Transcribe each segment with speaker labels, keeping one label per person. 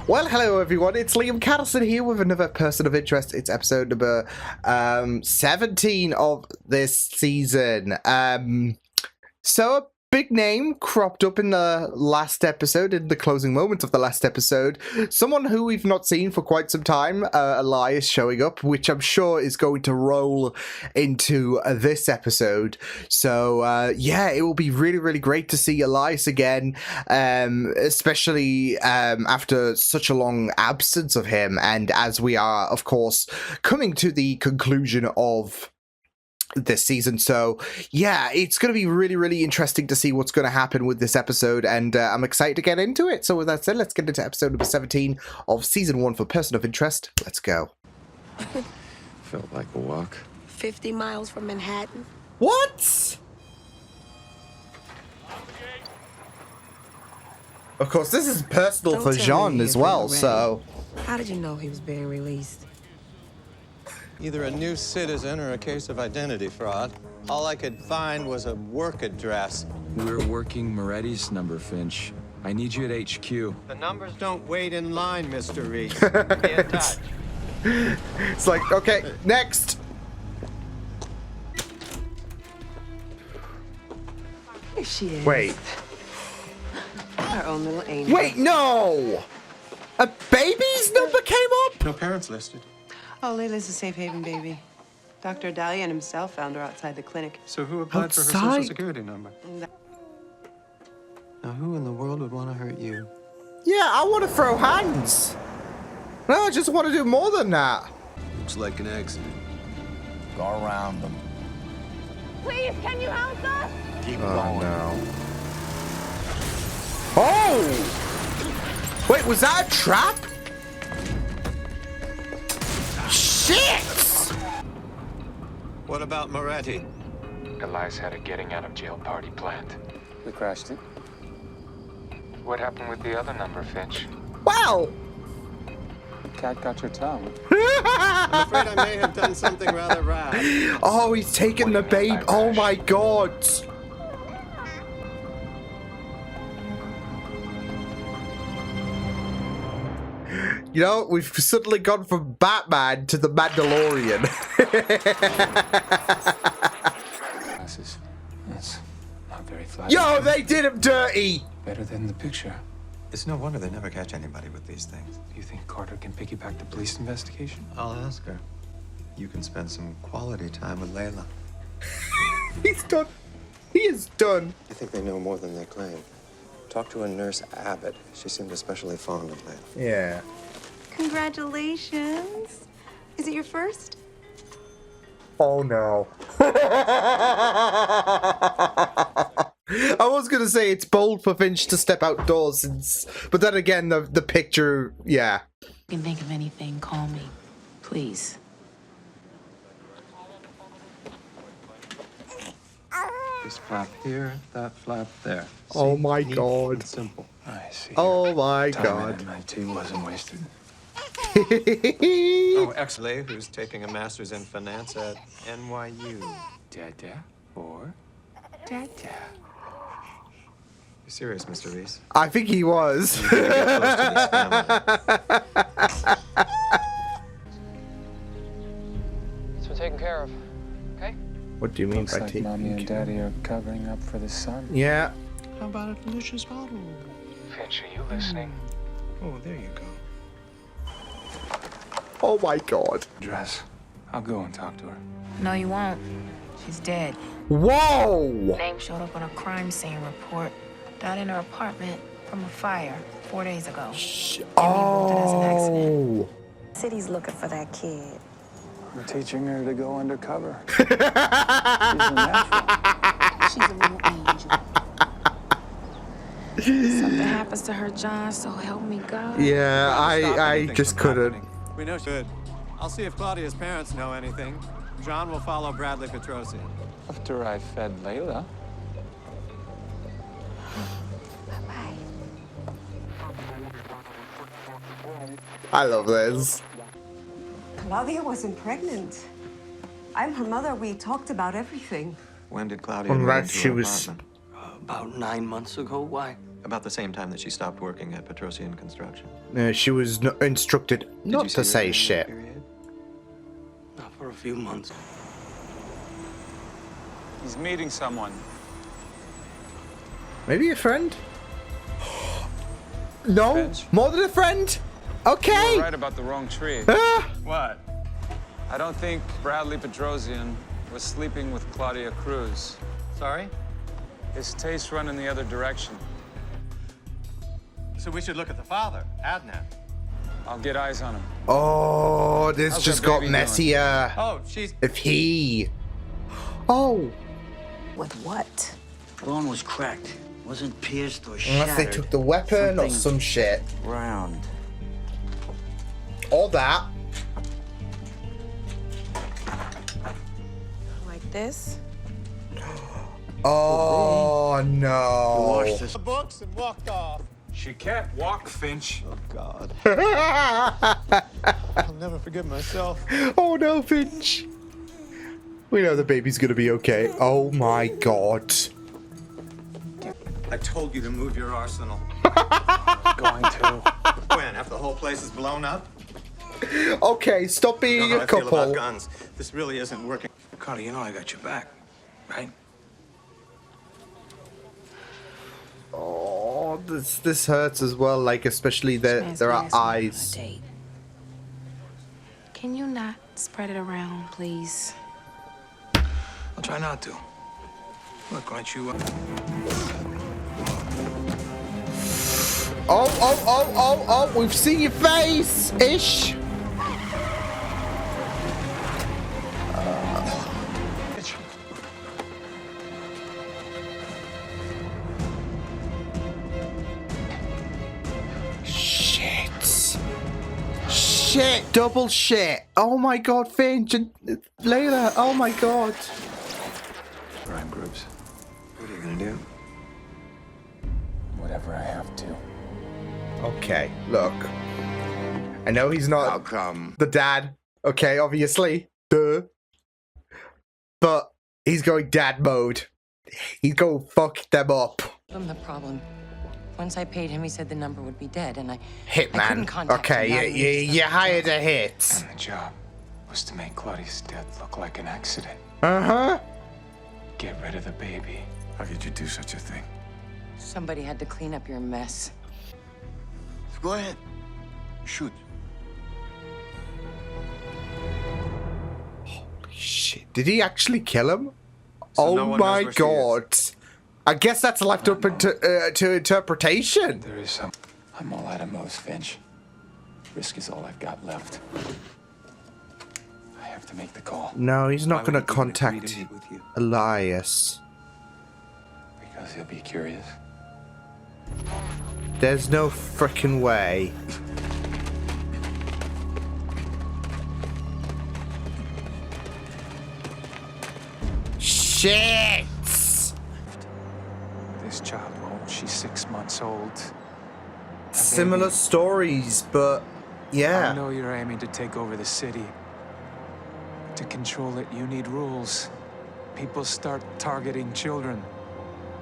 Speaker 1: Well, hello everyone, it's Liam Caddison here with another Person of Interest. It's episode number 17 of this season. So a big name cropped up in the last episode, in the closing moments of the last episode. Someone who we've not seen for quite some time, Elias, showing up, which I'm sure is going to roll into this episode. So yeah, it will be really, really great to see Elias again, especially after such a long absence of him, and as we are, of course, coming to the conclusion of this season. So yeah, it's going to be really, really interesting to see what's going to happen with this episode, and I'm excited to get into it. So with that said, let's get into episode number 17 of season 1 for Person of Interest. Let's go.
Speaker 2: Felt like a walk.
Speaker 3: 50 miles from Manhattan.
Speaker 1: What? Of course, this is personal
Speaker 3: Don't
Speaker 1: for
Speaker 3: tell
Speaker 1: Jean
Speaker 3: me
Speaker 1: as
Speaker 3: you're
Speaker 1: well,
Speaker 3: ready.
Speaker 1: so...
Speaker 3: How did you know he was being released?
Speaker 4: Either a new citizen or a case of identity fraud. All I could find was a work address.
Speaker 2: We're working Moretti's number, Finch. I need you at HQ.
Speaker 4: The numbers don't wait in line, Mr. Reese. Be in touch.
Speaker 1: It's like, okay, next!
Speaker 3: Here she is.
Speaker 1: Wait.
Speaker 3: Our own little angel.
Speaker 1: Wait, no! A baby's number came up?
Speaker 4: No parents listed.
Speaker 5: Oh, Layla's a safe haven baby. Dr. Dalian himself found her outside the clinic.
Speaker 4: So who applied for her
Speaker 1: Outside?
Speaker 4: social security number? Now who in the world would want to hurt you?
Speaker 1: Yeah, I want to throw hands. No, I just want to do more than that.
Speaker 6: Looks like an accident.
Speaker 7: Go around them.
Speaker 8: Please, can you help us?
Speaker 7: Keep
Speaker 1: Oh,
Speaker 7: going.
Speaker 1: no. Oh! Wait, was that a trap? Shit!
Speaker 4: What about Moretti?
Speaker 9: Elias had a getting out of jail party planned.
Speaker 7: We crashed it.
Speaker 9: What happened with the other number, Finch?
Speaker 1: Wow!
Speaker 7: Cat got your tongue.
Speaker 4: I'm afraid I may have done something rather rash.
Speaker 1: Oh, he's taking the
Speaker 9: What do you mean
Speaker 1: babe.
Speaker 9: by
Speaker 1: Oh
Speaker 9: rash?
Speaker 1: my god. You know, we've suddenly gone from Batman to the Mandalorian.
Speaker 7: Glasses. That's not very flattering.
Speaker 1: Yo, they did him dirty!
Speaker 7: Better than the picture.
Speaker 4: It's no wonder they never catch anybody with these things.
Speaker 7: You think Carter can piggyback the police investigation?
Speaker 4: I'll ask her. You can spend some quality time with Layla.
Speaker 1: He's done. He is done.
Speaker 10: I think they know more than they claim. Talk to a nurse, Abbott. She seemed especially fond of Layla.
Speaker 1: Yeah.
Speaker 5: Congratulations. Is it your first?
Speaker 1: Oh no. I was gonna say it's bold for Finch to step outdoors, but then again, the picture, yeah.
Speaker 11: You can think of anything, call me. Please.
Speaker 4: This flap here, that flap there.
Speaker 1: Oh
Speaker 4: See?
Speaker 1: my
Speaker 4: Neat
Speaker 1: God.
Speaker 4: and simple.
Speaker 7: I see.
Speaker 1: Oh my
Speaker 7: Time
Speaker 1: god.
Speaker 7: at MIT wasn't wasted.
Speaker 4: Oh, excellent. Who's taking a master's in finance at NYU?
Speaker 7: Dada or Dada?
Speaker 4: You serious, Mr. Reese?
Speaker 1: I think he was.
Speaker 4: You gotta get close to this family.
Speaker 9: So taken care of. Okay?
Speaker 1: What do you mean
Speaker 7: Looks
Speaker 1: by
Speaker 7: like
Speaker 1: taking
Speaker 7: mommy and
Speaker 1: care?
Speaker 7: daddy are covering up for the sun.
Speaker 1: Yeah.
Speaker 4: How about a delicious bottle?
Speaker 9: Finch, are you listening?
Speaker 4: Oh, there you go.
Speaker 1: Oh my god.
Speaker 7: Dress. I'll go and talk to her.
Speaker 11: No, you won't. She's dead.
Speaker 1: Whoa!
Speaker 11: Name showed up on a crime scene report. Died in her apartment from a fire 4 days ago.
Speaker 1: Oh.
Speaker 3: City's looking for that kid.
Speaker 7: We're teaching her to go undercover. She's a natural.
Speaker 3: She's a little angel. Something happens to her, John, so help me God.
Speaker 1: Yeah,
Speaker 4: Stop
Speaker 1: I
Speaker 4: anything
Speaker 1: just
Speaker 4: from
Speaker 1: couldn't.
Speaker 4: happening. We know she could. I'll see if Claudia's parents know anything. John will follow Bradley Petrosi.
Speaker 7: After I fed Layla.
Speaker 1: I love this.
Speaker 5: Claudia wasn't pregnant. I'm her mother. We talked about everything.
Speaker 4: When did Claudia
Speaker 1: Unless
Speaker 4: move into
Speaker 1: she
Speaker 4: her
Speaker 1: was-
Speaker 4: apartment?
Speaker 6: About 9 months ago. Why?
Speaker 10: About the same time that she stopped working at Petrosian Construction.
Speaker 1: She was instructed
Speaker 10: Did
Speaker 1: not
Speaker 10: you
Speaker 1: to
Speaker 10: see her
Speaker 1: say
Speaker 10: during that
Speaker 1: shit.
Speaker 10: period?
Speaker 7: Not for a few months.
Speaker 9: He's meeting someone.
Speaker 1: Maybe a friend? No,
Speaker 9: Finch?
Speaker 1: more than a friend. Okay.
Speaker 9: You're right about the wrong tree.
Speaker 1: Ah!
Speaker 9: What? I don't think Bradley Petrosian was sleeping with Claudia Cruz.
Speaker 4: Sorry?
Speaker 9: His tastes run in the other direction.
Speaker 4: So we should look at the father, Adnan.
Speaker 9: I'll get eyes on him.
Speaker 1: Oh, this
Speaker 9: How's
Speaker 1: just
Speaker 9: that
Speaker 1: got
Speaker 9: baby
Speaker 1: messier.
Speaker 4: Oh, she's...
Speaker 1: If he. Oh,
Speaker 3: With what?
Speaker 7: Bone was cracked. Wasn't pierced or shattered.
Speaker 1: unless they took the weapon or
Speaker 7: Something
Speaker 1: some shit.
Speaker 7: round.
Speaker 1: Or that.
Speaker 3: Like this?
Speaker 1: Oh
Speaker 7: Wash
Speaker 1: no.
Speaker 7: this.
Speaker 4: The books and walked off.
Speaker 9: She can't walk, Finch.
Speaker 4: Oh, God. I'll never forgive myself.
Speaker 1: Oh no, Finch. We know the baby's gonna be okay. Oh my god.
Speaker 10: I told you to move your arsenal.
Speaker 9: Going to.
Speaker 10: When? After the whole place is blown up?
Speaker 1: Okay, stop
Speaker 10: You know
Speaker 1: being
Speaker 10: how
Speaker 1: a
Speaker 10: I feel about
Speaker 1: couple.
Speaker 10: guns. This really isn't working.
Speaker 7: Carter, you know I got your back, right?
Speaker 1: Oh, this hurts as well. Like especially there
Speaker 3: Man's
Speaker 1: are
Speaker 3: asking me on a
Speaker 1: eyes.
Speaker 3: date.
Speaker 11: Can you not spread it around, please?
Speaker 7: I'll try not to. Look, aren't you?
Speaker 1: Oh, we've seen your face, ish. Shit, double shit. Oh my god, Finch and Layla. Oh my god.
Speaker 2: Crime groups.
Speaker 10: What are you gonna do?
Speaker 2: Whatever I have to.
Speaker 1: Okay, look. I know he's not
Speaker 2: How come?
Speaker 1: the dad. Okay, obviously. Duh. But he's going dad mode. He's going fuck them up.
Speaker 6: I'm the problem. Once I paid him, he said the number would be dead, and I couldn't
Speaker 1: Hitman.
Speaker 6: contact him.
Speaker 1: Okay,
Speaker 6: Not
Speaker 1: you,
Speaker 6: even
Speaker 1: you,
Speaker 6: discuss
Speaker 1: you
Speaker 6: the
Speaker 1: hired
Speaker 6: job.
Speaker 1: a hit.
Speaker 9: And the job was to make Claudia's death look like an accident.
Speaker 1: Uh-huh.
Speaker 9: Get rid of the baby.
Speaker 2: How could you do such a thing?
Speaker 6: Somebody had to clean up your mess.
Speaker 2: Go ahead. Shoot.
Speaker 1: Shit, did he actually kill him?
Speaker 10: So
Speaker 1: Oh
Speaker 10: no one
Speaker 1: my
Speaker 10: knows where she
Speaker 1: god. I guess that's left up to interpretation.
Speaker 2: There is some. I'm all out of moves, Finch. Risk is all I've got left. I have to make the call.
Speaker 1: No, he's not
Speaker 10: Why
Speaker 1: going to
Speaker 10: would he even agree
Speaker 1: contact
Speaker 10: to meet with you?
Speaker 1: Elias.
Speaker 2: Because he'll be curious.
Speaker 1: There's no frickin' way. Shit!
Speaker 9: This child, well, she's 6 months old.
Speaker 1: Similar stories, but
Speaker 9: I
Speaker 1: yeah.
Speaker 9: know you're aiming to take over the city. To control it, you need rules. People start targeting children.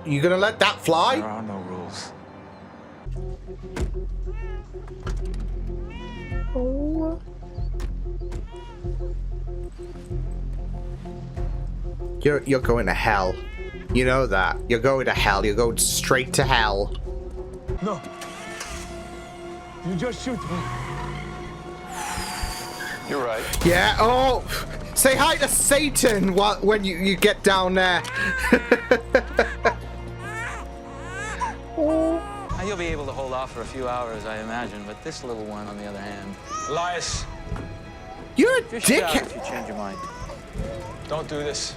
Speaker 1: You gonna let that
Speaker 9: There
Speaker 1: fly?
Speaker 9: are no rules.
Speaker 1: You're going to hell. You know that. You're going to hell. You're going straight to hell.
Speaker 9: No. You just shoot me.
Speaker 4: You're right.
Speaker 1: Yeah. Oh, say hi to Satan when you get down there.
Speaker 12: You'll be able to hold off for a few hours, I imagine, but this little one, on the other hand...
Speaker 9: Elias,
Speaker 1: You're a
Speaker 12: Just shout
Speaker 1: dickhead.
Speaker 12: if you change your mind.
Speaker 9: don't do this.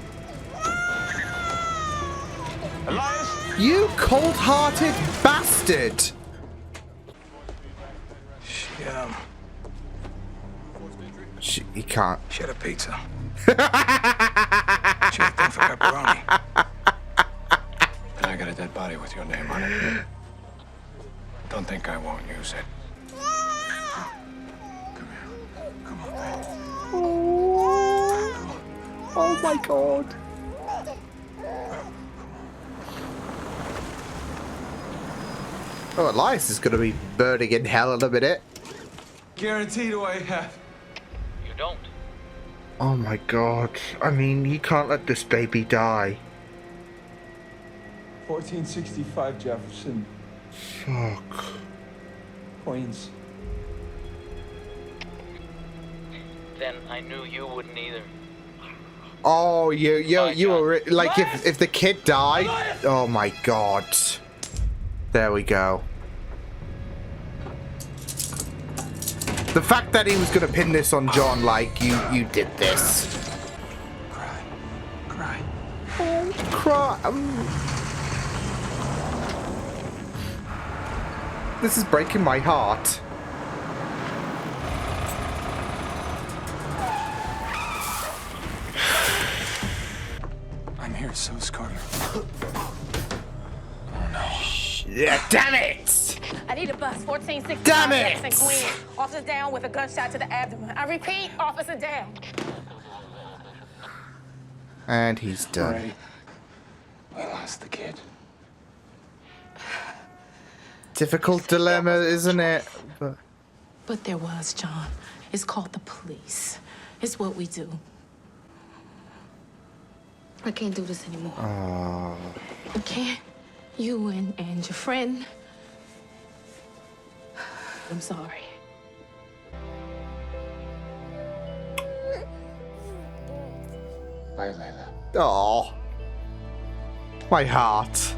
Speaker 9: Elias!
Speaker 1: You cold-hearted bastard. He can't.
Speaker 7: She had a pizza. She had a thing for pepperoni.
Speaker 2: And I got a dead body with your name on it. Don't think I won't use it. Come here. Come on, babe.
Speaker 1: Oh my god. Oh, Elias is going to be burning in hell in a minute.
Speaker 9: Guarantee do I have?
Speaker 12: You don't.
Speaker 1: Oh my god. I mean, you can't let this baby die.
Speaker 7: 1465 Jefferson,
Speaker 1: Fuck.
Speaker 7: Queens.
Speaker 12: Then I knew you wouldn't either.
Speaker 1: Oh, you were like, if the kid died. Oh my god. There we go. The fact that he was gonna pin this on John, like you did this.
Speaker 9: Cry. Cry.
Speaker 1: Cry. This is breaking my heart.
Speaker 9: I'm here, so is Carter.
Speaker 1: Yeah, damn it!
Speaker 8: I need a bus. 1465
Speaker 1: Damn it!
Speaker 8: Jefferson, Queens. Officer down with a gunshot to the abdomen. I repeat, officer down.
Speaker 1: And he's done.
Speaker 2: Right. We lost the kid.
Speaker 1: Difficult dilemma, isn't it?
Speaker 11: But there was, John. It's called the police. It's what we do. I can't do this anymore.
Speaker 1: Oh.
Speaker 11: I can't. You and your friend. I'm sorry.
Speaker 2: Bye, Layla.
Speaker 1: Oh. My heart.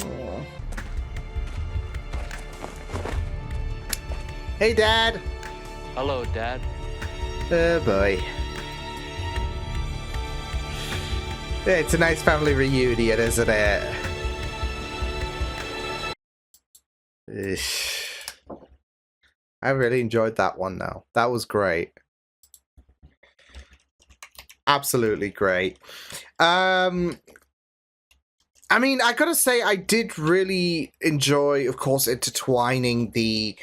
Speaker 1: Oh. Hey, Dad.
Speaker 12: Hello, Dad.
Speaker 1: Oh boy. Yeah, it's a nice family reunion, isn't it? Eesh. I really enjoyed that one though. That was great. Absolutely great. I mean, I gotta say, I did really enjoy, of course, intertwining the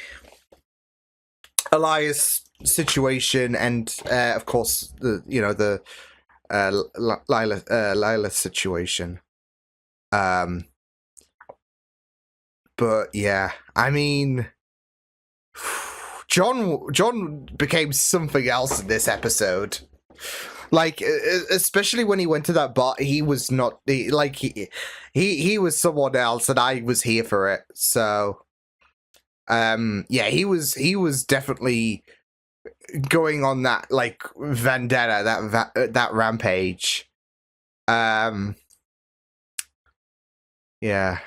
Speaker 1: Elias situation and, of course, the Lila situation. But yeah, I mean, John became something else in this episode. Like, especially when he went to that bar, he was not he was someone else, and I was here for it. So, yeah, he was definitely going on that like vendetta, that rampage. Yeah.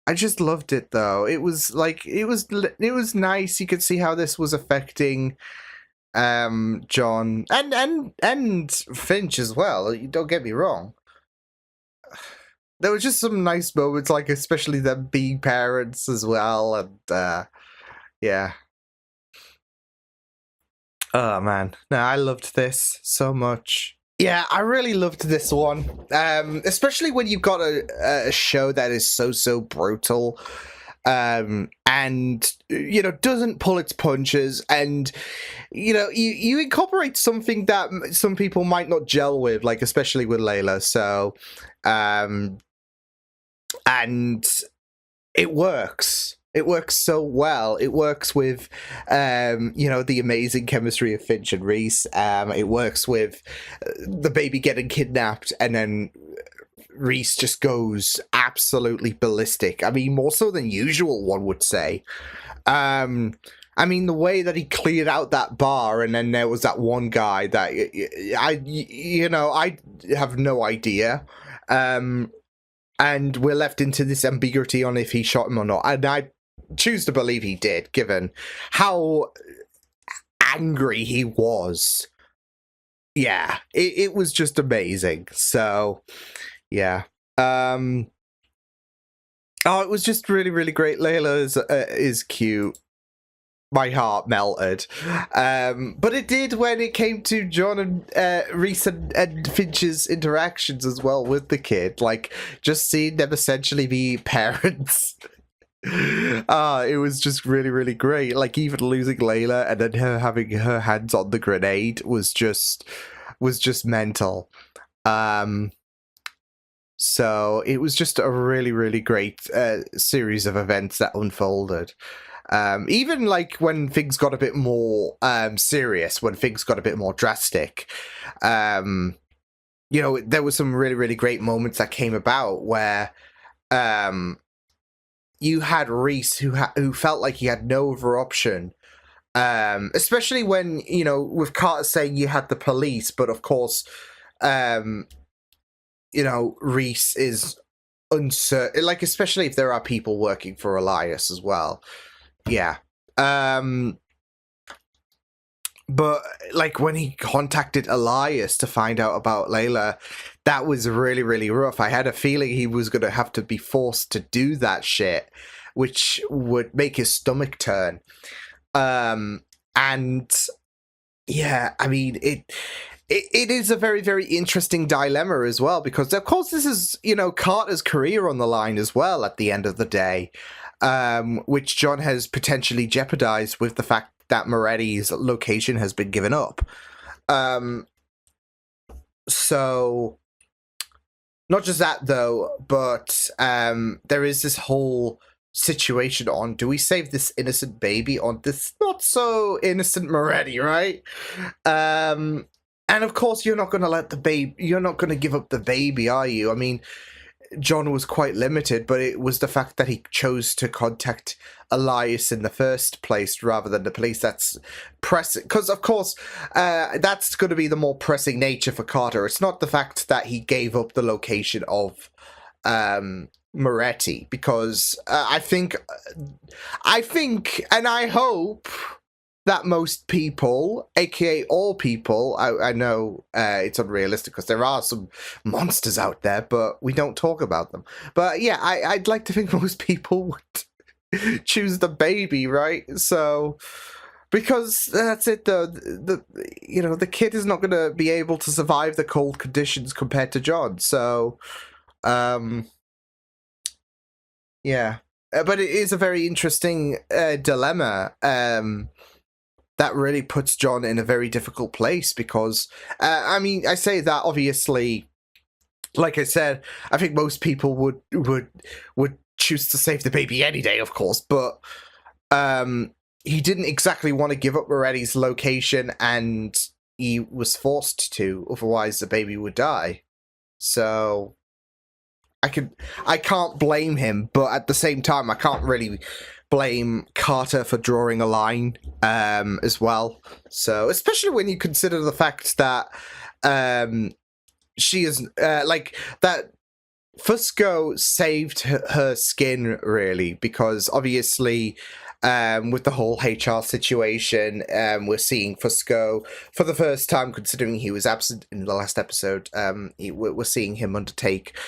Speaker 1: I just loved it though. It was like it was nice. You could see how this was affecting John and Finch as well. Don't get me wrong. There was just some nice moments, like especially them being parents as well, and yeah. Oh man, no, I loved this so much. Yeah, I really loved this one, especially when you've got a show that is so brutal, and doesn't pull its punches, and you incorporate something that some people might not gel with, like especially with Layla. So, and it works. It works so well. It works with, the amazing chemistry of Finch and Reese. It works with the baby getting kidnapped, and then Reese just goes absolutely ballistic. I mean, more so than usual, one would say. I mean, the way that he cleared out that bar, and then there was that one guy that I have no idea. And we're left into this ambiguity on if he shot him or not. And I choose to believe he did, given how angry he was. Yeah, it was just amazing. So, yeah. Oh, it was just really, really great. Layla is cute. My heart melted. But it did when it came to John and Reese and Finch's interactions as well with the kid. Like, just seeing them essentially be parents. It was just really, really great. Like, even losing Layla and then her having her hands on the grenade was just mental. So it was just a really, really great series of events that unfolded. Even like when things got a bit more serious, when things got a bit more drastic, you know, there were some really, really great moments that came about where you had Reese who felt like he had no other option. Especially when, you know, with Carter saying you had the police, but of course, you know, Reese is uncertain, like, especially if there are people working for Elias as well. Yeah. But, like, when he contacted Elias to find out about Layla, that was really, really rough. I had a feeling he was going to have to be forced to do that shit, which would make his stomach turn. And, yeah, I mean, it is a very, very interesting dilemma as well, because of course this is, you know, Carter's career on the line as well at the end of the day, which John has potentially jeopardized with the fact that Moretti's location has been given up. So, not just that though, but there is this whole situation on, do we save this innocent baby on this not so innocent Moretti, right? And of course, you're not going to let the baby, you're not going to give up the baby, are you? I mean, John was quite limited, but it was the fact that he chose to contact Elias in the first place rather than the police that's pressing. Because, of course, that's going to be the more pressing nature for Carter. It's not the fact that he gave up the location of Moretti, because I think, and I hope that most people, aka all people, I know it's unrealistic because there are some monsters out there, but we don't talk about them. But yeah, I'd like to think most people would choose the baby, right? So, because that's it though, you know, the kid is not going to be able to survive the cold conditions compared to John, so, yeah. But it is a very interesting dilemma, that really puts John in a very difficult place because, I mean, I say that obviously, like I said, I think most people would choose to save the baby any day, of course, but he didn't exactly want to give up Moretti's location, and he was forced to, otherwise the baby would die. So I can't blame him, but at the same time, I can't really blame Carter for drawing a line as well. So, especially when you consider the fact that she is like that Fusco saved her skin, really, because obviously with the whole HR situation, we're seeing Fusco for the first time, considering he was absent in the last episode. We're seeing him undertake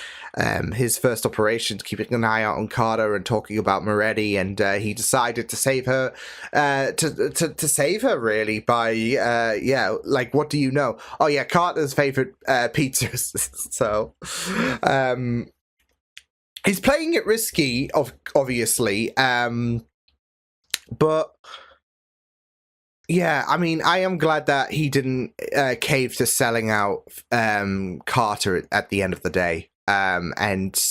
Speaker 1: his first operation, keeping an eye out on Carter and talking about Moretti, and he decided to save her, to save her, really, by yeah, like, what do you know? Oh yeah, Carter's favorite pizzas. So he's playing it risky, obviously, but yeah, I mean, I am glad that he didn't cave to selling out Carter at the end of the day. And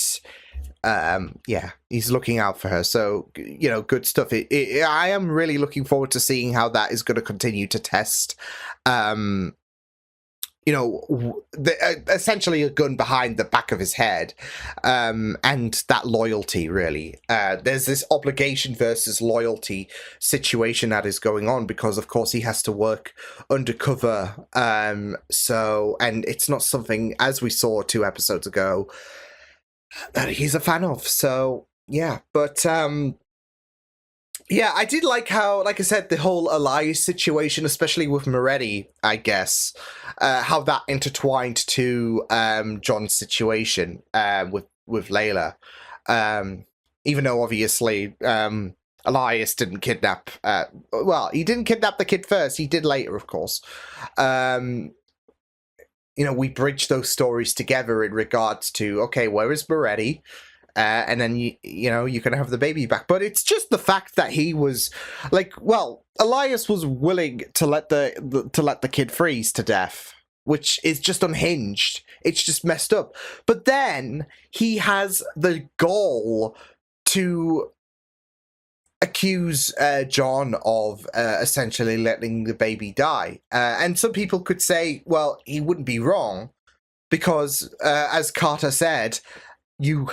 Speaker 1: yeah, he's looking out for her. So, you know, good stuff. I am really looking forward to seeing how that is going to continue to test, you know, essentially a gun behind the back of his head, and that loyalty, really. There's this obligation versus loyalty situation that is going on because, of course, he has to work undercover. So, and it's not something, as we saw 2 episodes ago, that he's a fan of. So, yeah. But, yeah, I did like how, like I said, the whole Elias situation, especially with Moretti, I guess, how that intertwined to John's situation with Layla. Even though, obviously, Elias didn't kidnap... well, he didn't kidnap the kid first. He did later, of course. You know, we bridge those stories together in regards to, okay, where is Moretti? and then you know you can have the baby back. But it's just the fact that he was like, well, Elias was willing to let the kid freeze to death, which is just unhinged. It's just messed up. But then he has the gall to accuse John of essentially letting the baby die. And some people could say, well, he wouldn't be wrong because, as Carter said, you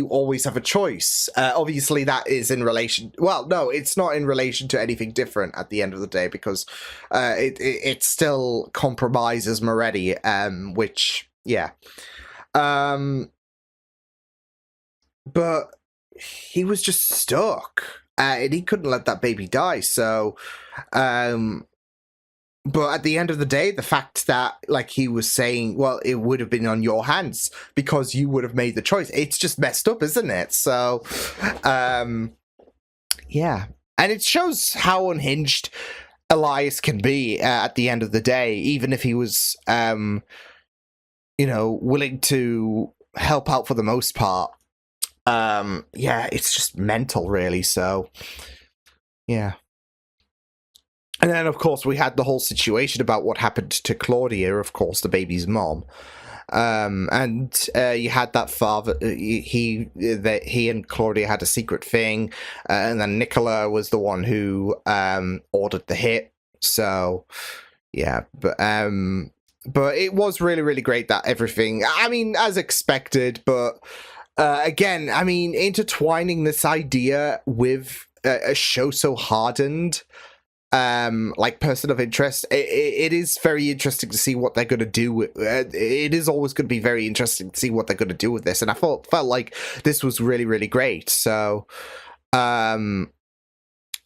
Speaker 1: always have a choice. Obviously, that is in relation... Well, no, it's not in relation to anything different at the end of the day because it still compromises Moretti, which, yeah. But he was just stuck. And he couldn't let that baby die, so... But at the end of the day, the fact that, like, he was saying, well, it would have been on your hands because you would have made the choice. It's just messed up, isn't it? So, yeah. And it shows how unhinged Elias can be at the end of the day, even if he was, you know, willing to help out for the most part. Yeah, it's just mental, really, so, yeah. And then, of course, we had the whole situation about what happened to Claudia, of course, the baby's mom. And you had that father, he and Claudia had a secret thing, and then Nicola was the one who ordered the hit. So, yeah, but it was really, really great that everything, I mean, as expected, but again, I mean, intertwining this idea with a show so hardened, like Person of Interest, it is very interesting to see what they're going to do with it. Is always going to be very interesting to see what they're going to do with this, and I felt like this was really, really great. So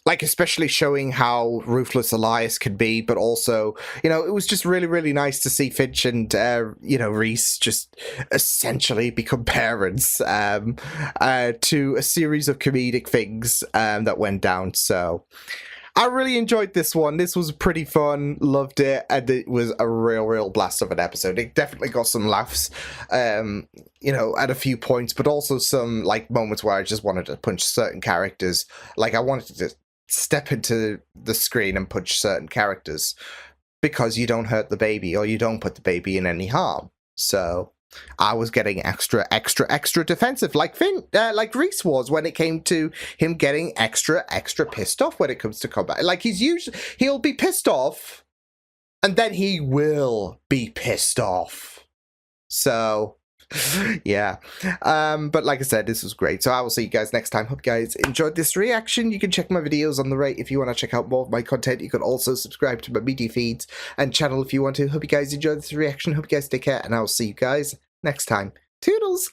Speaker 1: like especially showing how ruthless Elias can be, but also, you know, it was just really, really nice to see Finch and you know, Reese just essentially become parents to a series of comedic things that went down. So I really enjoyed this one. This was pretty fun. Loved it. And it was a real blast of an episode. It definitely got some laughs, you know, at a few points, but also some, like, moments where I just wanted to punch certain characters. Like, I wanted to step into the screen and punch certain characters because you don't hurt the baby or you don't put the baby in any harm. So I was getting extra defensive, like like Reese was when it came to him getting extra pissed off when it comes to combat. Like he'll be pissed off, and then he will be pissed off. So, yeah. But like I said, this was great. So I will see you guys next time. Hope you guys enjoyed this reaction. You can check my videos on the right if you want to check out more of my content. You can also subscribe to my media feeds and channel if you want to. Hope you guys enjoyed this reaction. Hope you guys take care, and I will see you guys next time. Toodles!